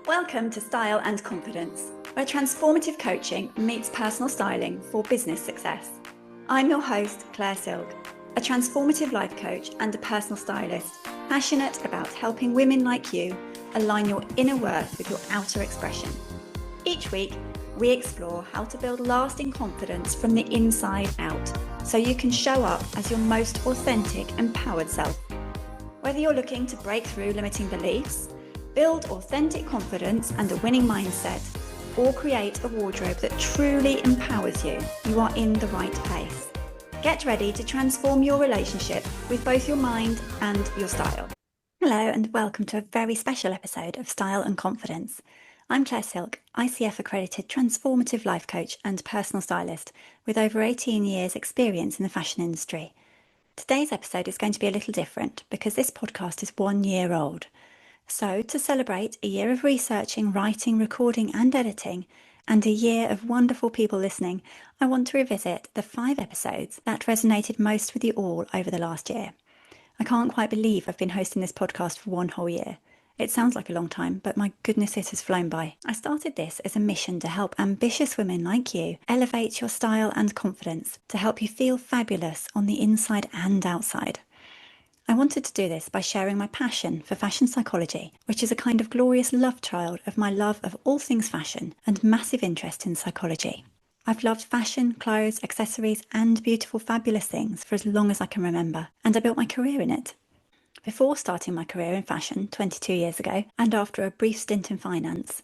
Welcome to Style and Confidence, where transformative coaching meets personal styling for business success. I'm your host, Claire Silk, a transformative life coach and a personal stylist, passionate about helping women like you align your inner worth with your outer expression. Each week, we explore how to build lasting confidence from the inside out, so you can show up as your most authentic, empowered self. Whether you're looking to break through limiting beliefs, build authentic confidence and a winning mindset, or create a wardrobe that truly empowers you, you are in the right place. Get ready to transform your relationship with both your mind and your style. Hello and welcome to a very special episode of Style and Confidence. I'm Claire Silk, ICF accredited transformative life coach and personal stylist with over 18 years experience in the fashion industry. Today's episode is going to be a little different because this podcast is 1 year old. So, to celebrate a year of researching, writing, recording and editing, and a year of wonderful people listening, I want to revisit the 5 episodes that resonated most with you all over the last year. I can't quite believe I've been hosting this podcast for 1 whole year. It sounds like a long time, but my goodness, it has flown by. I started this as a mission to help ambitious women like you elevate your style and confidence, to help you feel fabulous on the inside and outside. I wanted to do this by sharing my passion for fashion psychology, which is a kind of glorious love child of my love of all things fashion and massive interest in psychology. I've loved fashion, clothes, accessories and beautiful fabulous things for as long as I can remember, and I built my career in it. Before starting my career in fashion 22 years ago, and after a brief stint in finance,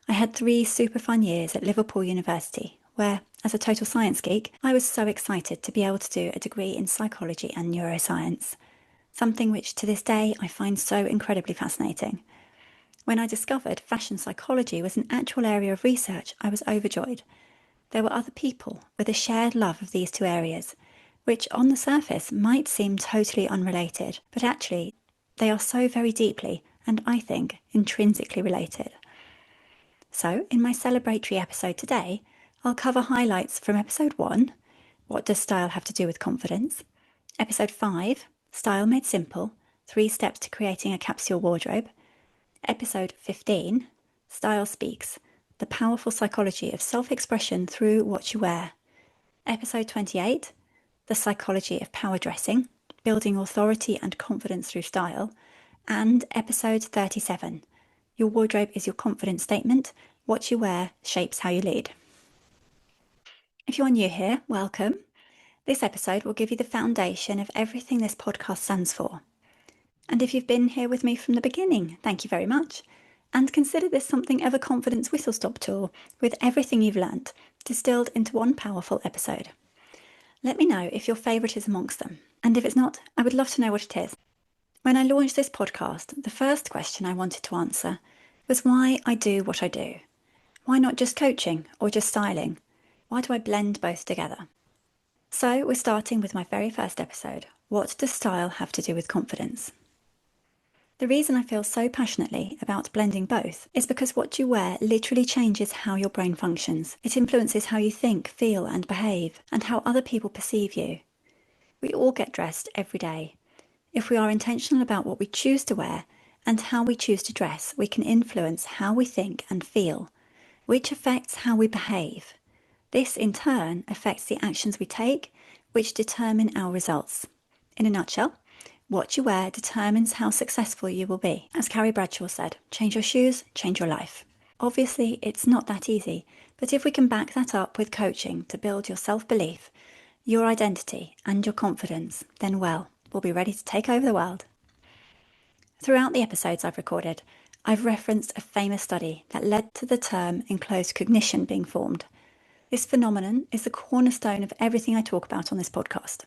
I had 3 super fun years at Liverpool University, where, as a total science geek, I was so excited to be able to do a degree in psychology and neuroscience, something which to this day I find so incredibly fascinating. When I discovered fashion psychology was an actual area of research, I was overjoyed. There were other people with a shared love of these 2 areas, which on the surface might seem totally unrelated, but actually they are so very deeply, and I think intrinsically related. So in my celebratory episode today, I'll cover highlights from episode 1, what does style have to do with confidence? Episode 5, Style Made Simple, 3 steps to creating a capsule wardrobe. Episode 15, Style Speaks, the powerful psychology of self-expression through what you wear. Episode 28, the psychology of power dressing, building authority and confidence through style. And episode 37, your wardrobe is your confidence statement, what you wear shapes how you lead. If you're new here, welcome. This episode will give you the foundation of everything this podcast stands for. And if you've been here with me from the beginning, thank you very much. And consider this something of a confidence whistle-stop tour with everything you've learnt distilled into one powerful episode. Let me know if your favourite is amongst them. And if it's not, I would love to know what it is. When I launched this podcast, the first question I wanted to answer was why I do what I do. Why not just coaching or just styling? Why do I blend both together? So we're starting with my very first episode. What does style have to do with confidence? The reason I feel so passionately about blending both is because what you wear literally changes how your brain functions. It influences how you think, feel and behave, and how other people perceive you. We all get dressed every day. If we are intentional about what we choose to wear and how we choose to dress, we can influence how we think and feel, which affects how we behave. This in turn affects the actions we take, which determine our results. In a nutshell, what you wear determines how successful you will be. As Carrie Bradshaw said, change your shoes, change your life. Obviously, it's not that easy, but if we can back that up with coaching to build your self-belief, your identity and your confidence, then well, we'll be ready to take over the world. Throughout the episodes I've recorded, I've referenced a famous study that led to the term enclosed cognition being formed. This phenomenon is the cornerstone of everything I talk about on this podcast.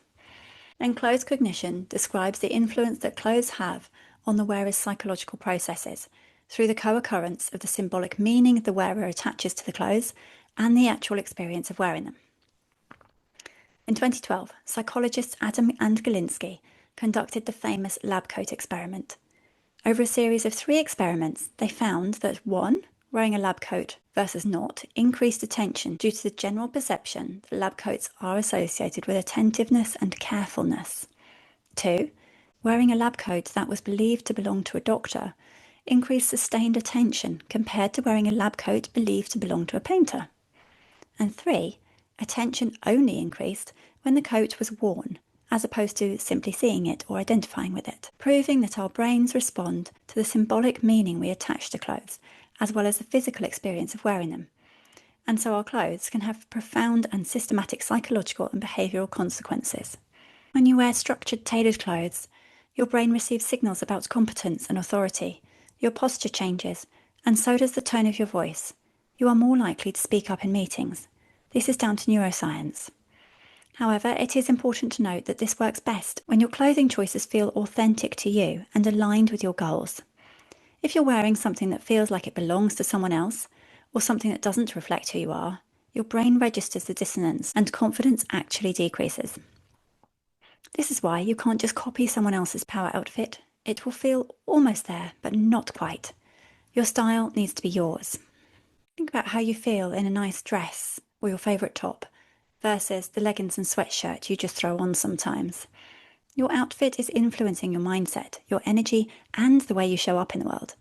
Enclosed cognition describes the influence that clothes have on the wearer's psychological processes through the co-occurrence of the symbolic meaning the wearer attaches to the clothes and the actual experience of wearing them. In 2012, psychologists Adam and Galinsky conducted the famous lab coat experiment. Over a series of 3 experiments, they found that 1. Wearing a lab coat versus not increased attention due to the general perception that lab coats are associated with attentiveness and carefulness. 2. Wearing a lab coat that was believed to belong to a doctor increased sustained attention compared to wearing a lab coat believed to belong to a painter. And 3, attention only increased when the coat was worn, as opposed to simply seeing it or identifying with it, proving that our brains respond to the symbolic meaning we attach to clothes, as well as the physical experience of wearing them. And so our clothes can have profound and systematic psychological and behavioural consequences. When you wear structured, tailored clothes, your brain receives signals about competence and authority. Your posture changes, and so does the tone of your voice. You are more likely to speak up in meetings. This is down to neuroscience. However, it is important to note that this works best when your clothing choices feel authentic to you and aligned with your goals. If you're wearing something that feels like it belongs to someone else, or something that doesn't reflect who you are, your brain registers the dissonance and confidence actually decreases. This is why you can't just copy someone else's power outfit. It will feel almost there, but not quite. Your style needs to be yours. Think about how you feel in a nice dress or your favourite top versus the leggings and sweatshirt you just throw on sometimes. Your outfit is influencing your mindset, your energy, and the way you show up in the world.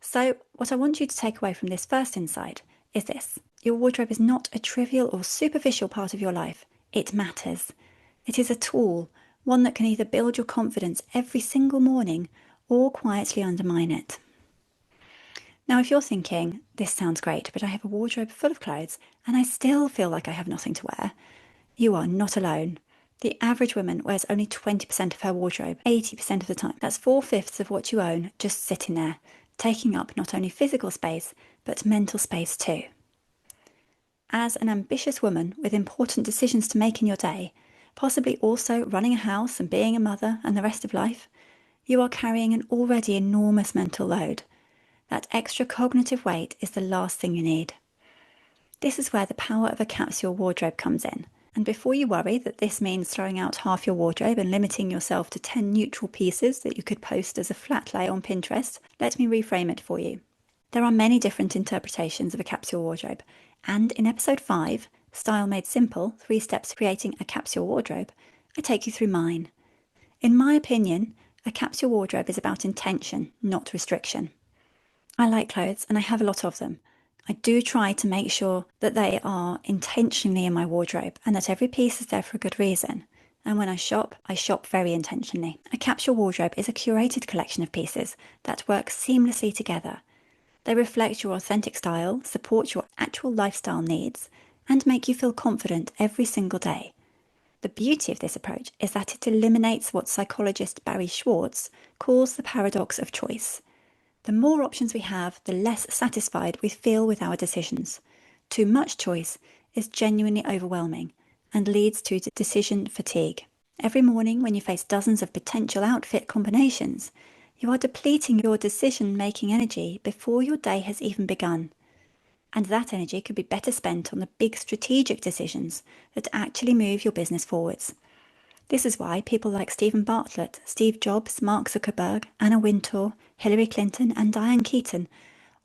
So, what I want you to take away from this first insight is this. Your wardrobe is not a trivial or superficial part of your life. It matters. It is a tool, one that can either build your confidence every single morning or quietly undermine it. Now, if you're thinking, this sounds great, but I have a wardrobe full of clothes and I still feel like I have nothing to wear, you are not alone. The average woman wears only 20% of her wardrobe, 80% of the time. That's 4/5 of what you own just sitting there, taking up not only physical space, but mental space too. As an ambitious woman with important decisions to make in your day, possibly also running a house and being a mother and the rest of life, you are carrying an already enormous mental load. That extra cognitive weight is the last thing you need. This is where the power of a capsule wardrobe comes in. And before you worry that this means throwing out half your wardrobe and limiting yourself to 10 neutral pieces that you could post as a flat lay on Pinterest, let me reframe it for you. There are many different interpretations of a capsule wardrobe, and in episode 5, Style Made Simple, 3 Steps to Creating a Capsule Wardrobe, I take you through mine. In my opinion, a capsule wardrobe is about intention, not restriction. I like clothes and I have a lot of them. I do try to make sure that they are intentionally in my wardrobe and that every piece is there for a good reason. And when I shop very intentionally. A capsule wardrobe is a curated collection of pieces that work seamlessly together. They reflect your authentic style, support your actual lifestyle needs, and make you feel confident every single day. The beauty of this approach is that it eliminates what psychologist Barry Schwartz calls the paradox of choice. The more options we have, the less satisfied we feel with our decisions. Too much choice is genuinely overwhelming and leads to decision fatigue. Every morning when you face dozens of potential outfit combinations, you are depleting your decision-making energy before your day has even begun. And that energy could be better spent on the big strategic decisions that actually move your business forwards. This is why people like Stephen Bartlett, Steve Jobs, Mark Zuckerberg, Anna Wintour, Hillary Clinton, and Diane Keaton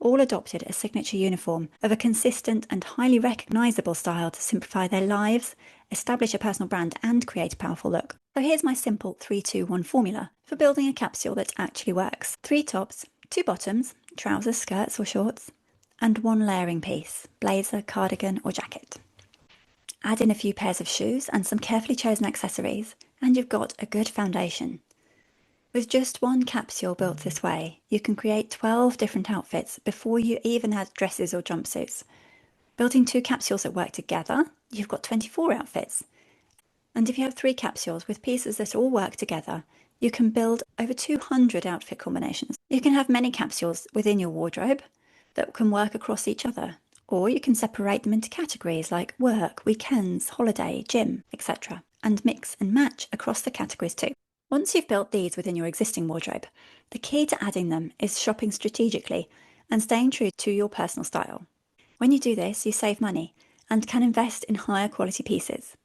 all adopted a signature uniform of a consistent and highly recognisable style to simplify their lives, establish a personal brand, and create a powerful look. So here's my simple 3-2-1 formula for building a capsule that actually works. 3 tops, 2 bottoms, trousers, skirts or shorts, and 1 layering piece, blazer, cardigan or jacket. Add in a few pairs of shoes and some carefully chosen accessories, and you've got a good foundation. With just 1 capsule built this way, you can create 12 different outfits before you even add dresses or jumpsuits. Building 2 capsules that work together, you've got 24 outfits. And if you have 3 capsules with pieces that all work together, you can build over 200 outfit combinations. You can have many capsules within your wardrobe that can work across each other. Or you can separate them into categories like work, weekends, holiday, gym, etc. and mix and match across the categories too. Once you've built these within your existing wardrobe, the key to adding them is shopping strategically and staying true to your personal style. When you do this, you save money and can invest in higher quality pieces.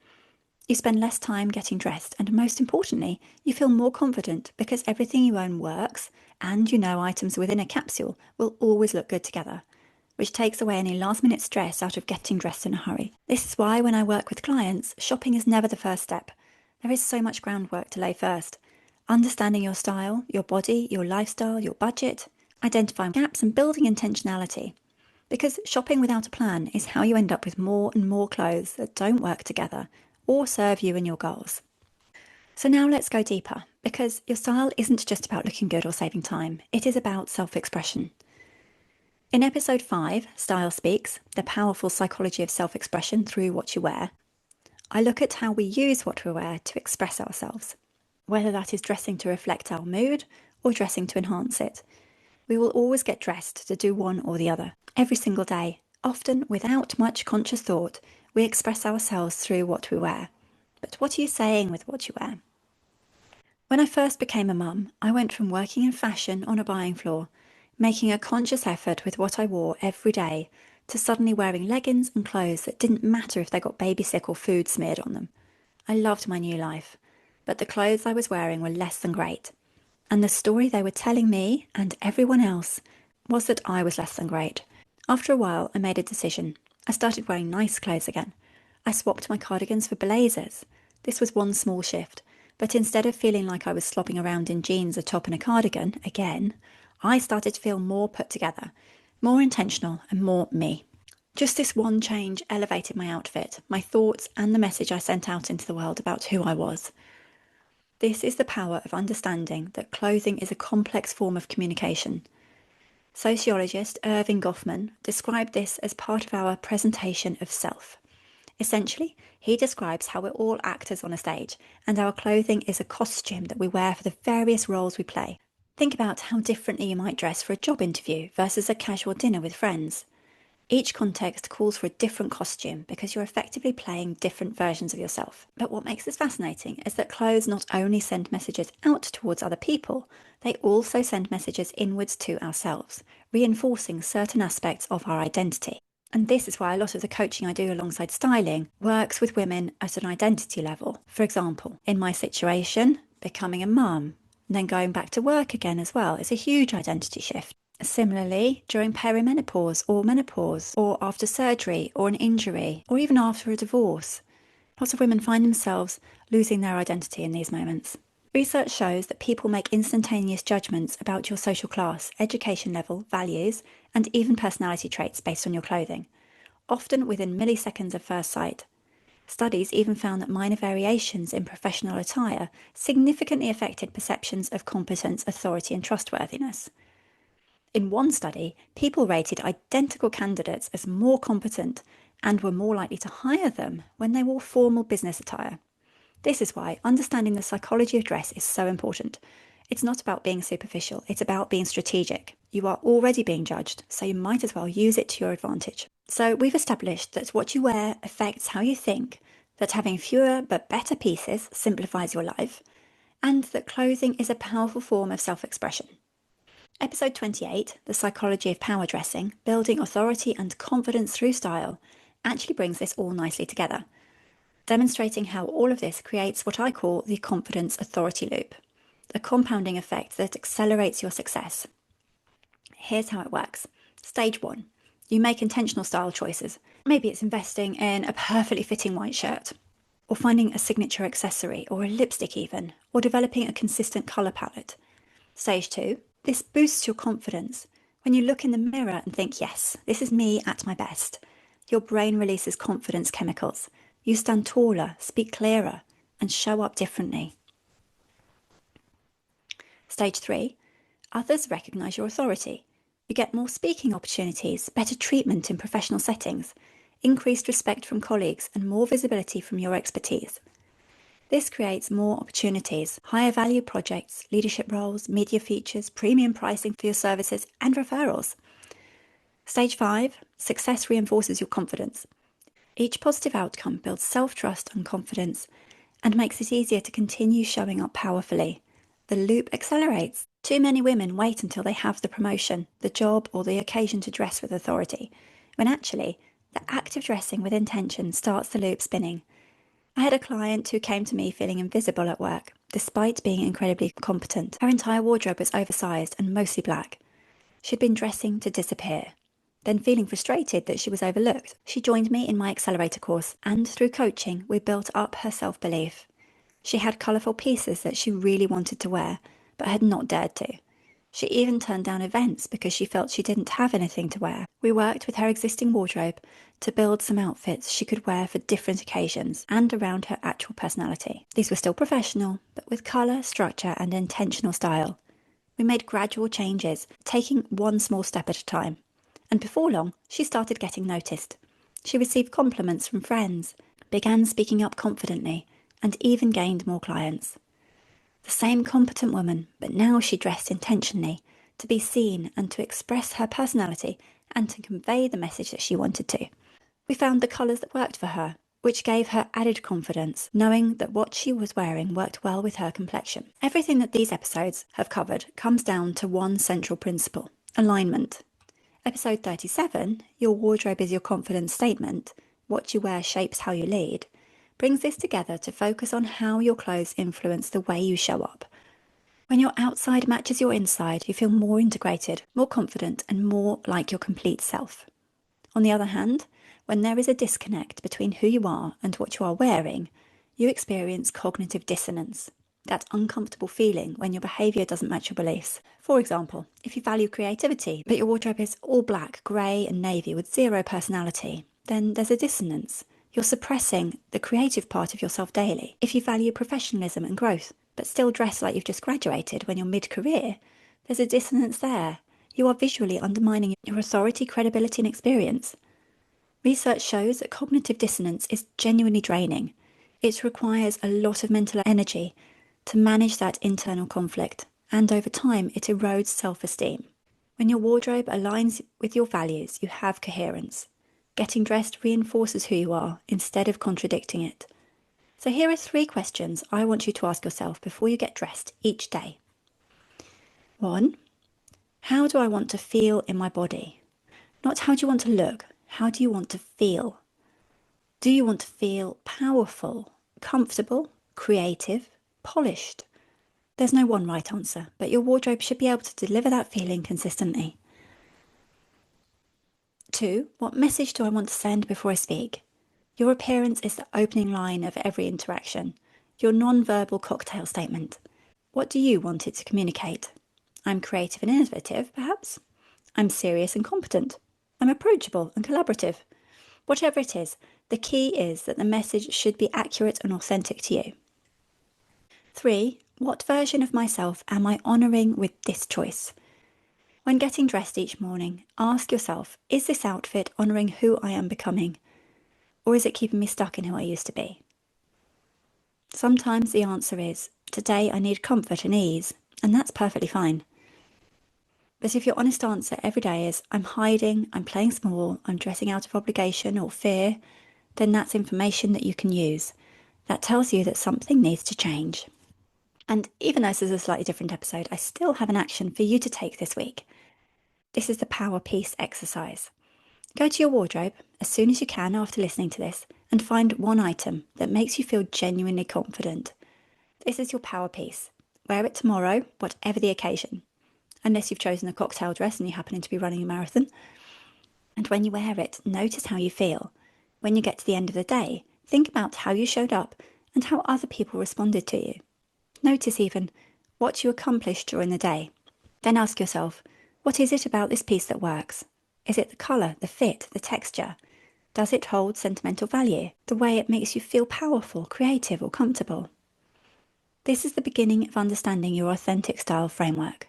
You spend less time getting dressed and most importantly, you feel more confident because everything you own works and you know items within a capsule will always look good together, which takes away any last-minute stress out of getting dressed in a hurry. This is why when I work with clients, shopping is never the first step. There is so much groundwork to lay first. Understanding your style, your body, your lifestyle, your budget, identifying gaps and building intentionality. Because shopping without a plan is how you end up with more and more clothes that don't work together or serve you and your goals. So now let's go deeper, because your style isn't just about looking good or saving time, it is about self-expression. In episode 5, Style Speaks, the powerful psychology of self-expression through what you wear, I look at how we use what we wear to express ourselves, whether that is dressing to reflect our mood or dressing to enhance it. We will always get dressed to do one or the other. Every single day, often without much conscious thought, we express ourselves through what we wear. But what are you saying with what you wear? When I first became a mum, I went from working in fashion on a buying floor, making a conscious effort with what I wore every day, to suddenly wearing leggings and clothes that didn't matter if they got baby sick or food smeared on them. I loved my new life, but the clothes I was wearing were less than great. And the story they were telling me and everyone else was that I was less than great. After a while, I made a decision. I started wearing nice clothes again. I swapped my cardigans for blazers. This was one small shift, but instead of feeling like I was slopping around in jeans, a top and a cardigan, again, I started to feel more put together, more intentional and more me. Just this one change elevated my outfit, my thoughts and the message I sent out into the world about who I was. This is the power of understanding that clothing is a complex form of communication. Sociologist Irving Goffman described this as part of our presentation of self. Essentially, he describes how we're all actors on a stage, and our clothing is a costume that we wear for the various roles we play. Think about how differently you might dress for a job interview versus a casual dinner with friends. Each context calls for a different costume because you're effectively playing different versions of yourself. But what makes this fascinating is that clothes not only send messages out towards other people, they also send messages inwards to ourselves, reinforcing certain aspects of our identity. And this is why a lot of the coaching I do alongside styling works with women at an identity level. For example, in my situation, becoming a mum, and then going back to work again as well is a huge identity shift. Similarly, during perimenopause or menopause, or after surgery or an injury, or even after a divorce, lots of women find themselves losing their identity in these moments. Research shows that people make instantaneous judgments about your social class, education level, values, and even personality traits based on your clothing, often within milliseconds of first sight. Studies even found that minor variations in professional attire significantly affected perceptions of competence, authority, and trustworthiness. In one study, people rated identical candidates as more competent and were more likely to hire them when they wore formal business attire. This is why understanding the psychology of dress is so important. It's not about being superficial, it's about being strategic. You are already being judged, so you might as well use it to your advantage. So we've established that what you wear affects how you think, that having fewer but better pieces simplifies your life, and that clothing is a powerful form of self-expression. Episode 28, The Psychology of Power Dressing, Building Authority and Confidence Through Style, actually brings this all nicely together, demonstrating how all of this creates what I call the confidence authority loop, a compounding effect that accelerates your success. Here's how it works. Stage 1. You make intentional style choices. Maybe it's investing in a perfectly fitting white shirt, or finding a signature accessory, or a lipstick even, or developing a consistent colour palette. Stage 2. This boosts your confidence. When you look in the mirror and think, yes, this is me at my best, your brain releases confidence chemicals. You stand taller, speak clearer, and show up differently. Stage 3. Others recognise your authority. You get more speaking opportunities, better treatment in professional settings, increased respect from colleagues, and more visibility from your expertise. This creates more opportunities, higher value projects, leadership roles, media features, premium pricing for your services, and referrals. Stage 5, success reinforces your confidence. Each positive outcome builds self-trust and confidence and makes it easier to continue showing up powerfully. The loop accelerates. Too many women wait until they have the promotion, the job, or the occasion to dress with authority, when actually, the act of dressing with intention starts the loop spinning. I had a client who came to me feeling invisible at work, despite being incredibly competent. Her entire wardrobe was oversized and mostly black. She'd been dressing to disappear. Then, feeling frustrated that she was overlooked, she joined me in my accelerator course, and through coaching, we built up her self-belief. She had colourful pieces that she really wanted to wear, but had not dared to. She even turned down events because she felt she didn't have anything to wear. We worked with her existing wardrobe to build some outfits she could wear for different occasions and around her actual personality. These were still professional, but with colour, structure, and intentional style. We made gradual changes, taking one small step at a time. And before long, she started getting noticed. She received compliments from friends, began speaking up confidently, and even gained more clients. The same competent woman, but now she dressed intentionally to be seen and to express her personality and to convey the message that she wanted to. We found the colours that worked for her, which gave her added confidence, knowing that what she was wearing worked well with her complexion. Everything that these episodes have covered comes down to one central principle: alignment. Episode 37, Your Wardrobe is Your Confidence Statement, What You Wear Shapes How You Lead, brings this together to focus on how your clothes influence the way you show up. When your outside matches your inside, you feel more integrated, more confident, and more like your complete self. On the other hand, when there is a disconnect between who you are and what you are wearing, you experience cognitive dissonance, that uncomfortable feeling when your behaviour doesn't match your beliefs. For example, if you value creativity, but your wardrobe is all black, grey, and navy with zero personality, then there's a dissonance. You're suppressing the creative part of yourself daily. If you value professionalism and growth, but still dress like you've just graduated when you're mid-career, there's a dissonance there. You are visually undermining your authority, credibility, and experience. Research shows that cognitive dissonance is genuinely draining. It requires a lot of mental energy to manage that internal conflict, and over time it erodes self-esteem. When your wardrobe aligns with your values, you have coherence. Getting dressed reinforces who you are instead of contradicting it. So here are 3 questions I want you to ask yourself before you get dressed each day. 1. How do I want to feel in my body? Not how do you want to look, how do you want to feel? Do you want to feel powerful, comfortable, creative, polished? There's no one right answer, but your wardrobe should be able to deliver that feeling consistently. 2. What message do I want to send before I speak? Your appearance is the opening line of every interaction, your non-verbal cocktail statement. What do you want it to communicate? I'm creative and innovative, perhaps? I'm serious and competent. I'm approachable and collaborative. Whatever it is, the key is that the message should be accurate and authentic to you. 3. What version of myself am I honouring with this choice? When getting dressed each morning, ask yourself, is this outfit honouring who I am becoming? Or is it keeping me stuck in who I used to be? Sometimes the answer is, today I need comfort and ease, and that's perfectly fine. But if your honest answer every day is, I'm hiding, I'm playing small, I'm dressing out of obligation or fear, then that's information that you can use. That tells you that something needs to change. And even though this is a slightly different episode, I still have an action for you to take this week. This is the power piece exercise. Go to your wardrobe as soon as you can after listening to this and find one item that makes you feel genuinely confident. This is your power piece. Wear it tomorrow, whatever the occasion. Unless you've chosen a cocktail dress and you happen to be running a marathon. And when you wear it, notice how you feel. When you get to the end of the day, think about how you showed up and how other people responded to you. Notice even what you accomplished during the day. Then ask yourself, what is it about this piece that works? Is it the colour, the fit, the texture? Does it hold sentimental value? The way it makes you feel powerful, creative or comfortable? This is the beginning of understanding your authentic style framework.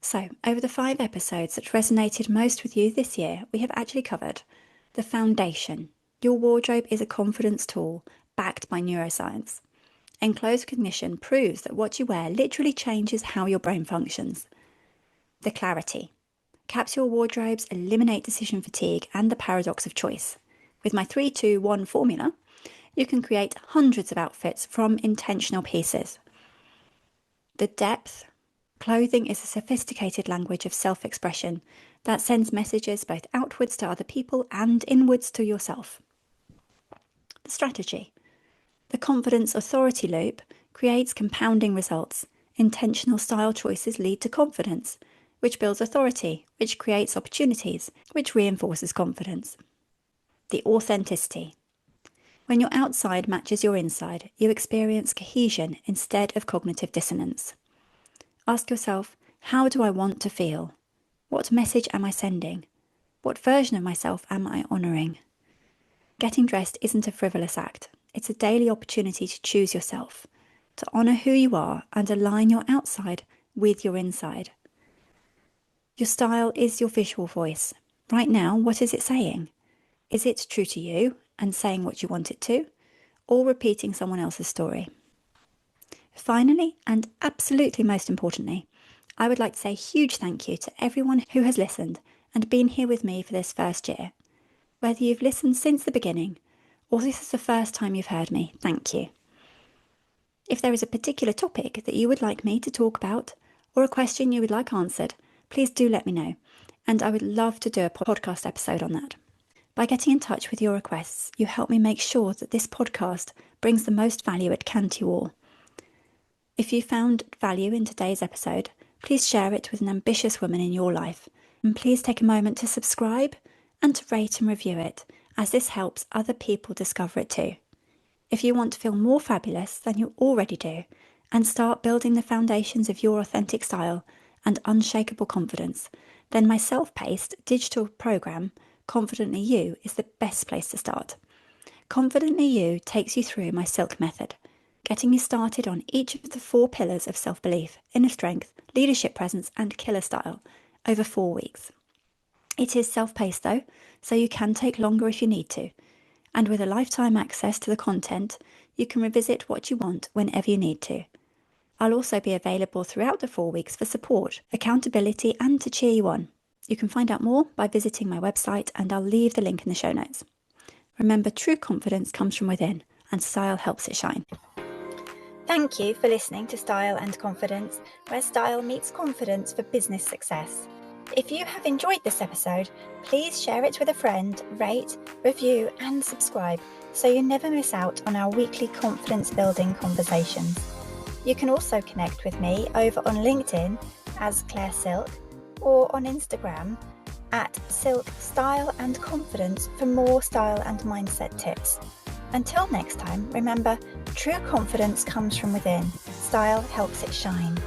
So, over the 5 episodes that resonated most with you this year, we have actually covered the foundation. Your wardrobe is a confidence tool backed by neuroscience. Enclosed cognition proves that what you wear literally changes how your brain functions. The clarity. Capsule wardrobes eliminate decision fatigue and the paradox of choice. With my 3-2-1 formula, you can create hundreds of outfits from intentional pieces. The depth. Clothing is a sophisticated language of self-expression that sends messages both outwards to other people and inwards to yourself. The strategy. The confidence authority loop creates compounding results. Intentional style choices lead to confidence, which builds authority, which creates opportunities, which reinforces confidence. The authenticity. When your outside matches your inside, you experience cohesion instead of cognitive dissonance. Ask yourself, how do I want to feel? What message am I sending? What version of myself am I honouring? Getting dressed isn't a frivolous act. It's a daily opportunity to choose yourself, to honour who you are and align your outside with your inside. Your style is your visual voice. Right now, what is it saying? Is it true to you and saying what you want it to, or repeating someone else's story? Finally, and absolutely most importantly, I would like to say a huge thank you to everyone who has listened and been here with me for this first year. Whether you've listened since the beginning or this is the first time you've heard me, thank you. If there is a particular topic that you would like me to talk about or a question you would like answered, please do let me know, and I would love to do a podcast episode on that. By getting in touch with your requests, you help me make sure that this podcast brings the most value it can to you all. If you found value in today's episode, please share it with an ambitious woman in your life, and please take a moment to subscribe and to rate and review it, as this helps other people discover it too. If you want to feel more fabulous than you already do, and start building the foundations of your authentic style and unshakable confidence, then my self-paced digital program, Confidently You, is the best place to start. Confidently You takes you through my Silk method, getting you started on each of the 4 pillars of self-belief, inner strength, leadership presence, and killer style over 4 weeks. It is self-paced though, so you can take longer if you need to. And with a lifetime access to the content, you can revisit what you want whenever you need to. I'll also be available throughout the 4 weeks for support, accountability, and to cheer you on. You can find out more by visiting my website, and I'll leave the link in the show notes. Remember, true confidence comes from within, and style helps it shine. Thank you for listening to Style and Confidence, where style meets confidence for business success. If you have enjoyed this episode, please share it with a friend, rate, review, and subscribe so you never miss out on our weekly confidence-building conversations. You can also connect with me over on LinkedIn as Claire Silk, or on Instagram at Silk Style and Confidence for more style and mindset tips. Until next time, remember, true confidence comes from within. Style helps it shine.